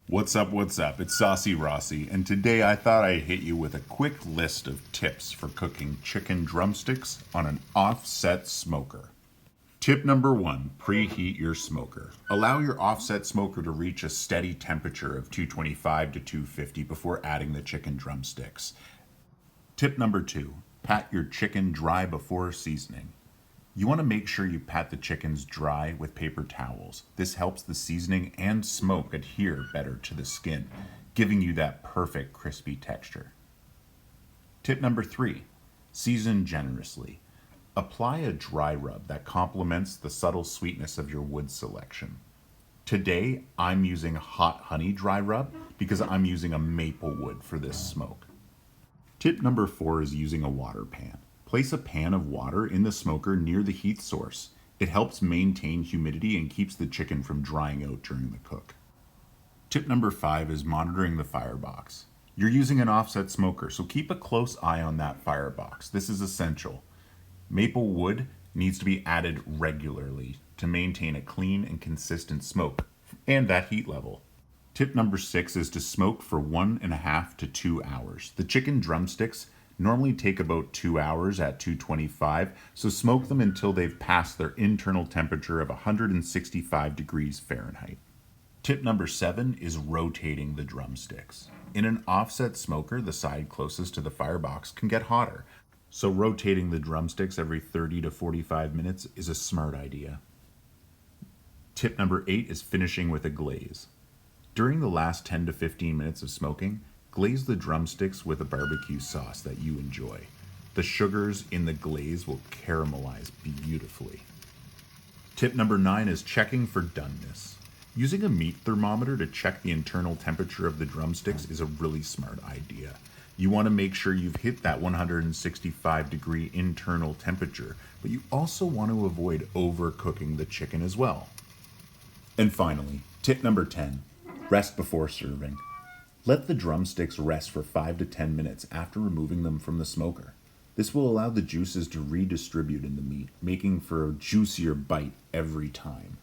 What's up, what's up? It's Saucy Rossi, and today I thought I'd hit you with a quick list of tips for cooking chicken drumsticks on an offset smoker. Tip number 1, preheat your smoker. Allow your offset smoker to reach a steady temperature of 225 to 250 before adding the chicken drumsticks. Tip number 2, pat your chicken dry before seasoning. You want to make sure you pat the chickens dry with paper towels. This helps the seasoning and smoke adhere better to the skin, giving you that perfect crispy texture. Tip number 3, season generously. Apply a dry rub that complements the subtle sweetness of your wood selection. Today, I'm using hot honey dry rub because I'm using a maple wood for this smoke. Tip number 4 is using a water pan. Place a pan of water in the smoker near the heat source. It helps maintain humidity and keeps the chicken from drying out during the cook. Tip number 5 is monitoring the firebox. You're using an offset smoker, so keep a close eye on that firebox. This is essential. Maple wood needs to be added regularly to maintain a clean and consistent smoke and that heat level. Tip number 6 is to smoke for 1.5 to 2 hours. The chicken drumsticks normally take about 2 hours at 225, so smoke them until they've passed their internal temperature of 165 degrees Fahrenheit. Tip number 7 is rotating the drumsticks. In an offset smoker, the side closest to the firebox can get hotter, so rotating the drumsticks every 30 to 45 minutes is a smart idea. Tip number 8 is finishing with a glaze. During the last 10 to 15 minutes of smoking, glaze the drumsticks with a barbecue sauce that you enjoy. The sugars in the glaze will caramelize beautifully. Tip number 9 is checking for doneness. Using a meat thermometer to check the internal temperature of the drumsticks is a really smart idea. You want to make sure you've hit that 165 degree internal temperature, but you also want to avoid overcooking the chicken as well. And finally, tip number 10, rest before serving. Let the drumsticks rest for 5 to 10 minutes after removing them from the smoker. This will allow the juices to redistribute in the meat, making for a juicier bite every time.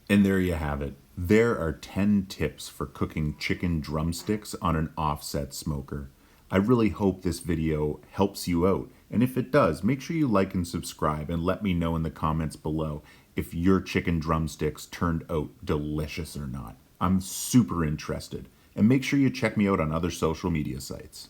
And there you have it. There are 10 tips for cooking chicken drumsticks on an offset smoker. I really hope this video helps you out. And if it does, make sure you like and subscribe and let me know in the comments below if your chicken drumsticks turned out delicious or not. I'm super interested. And make sure you check me out on other social media sites.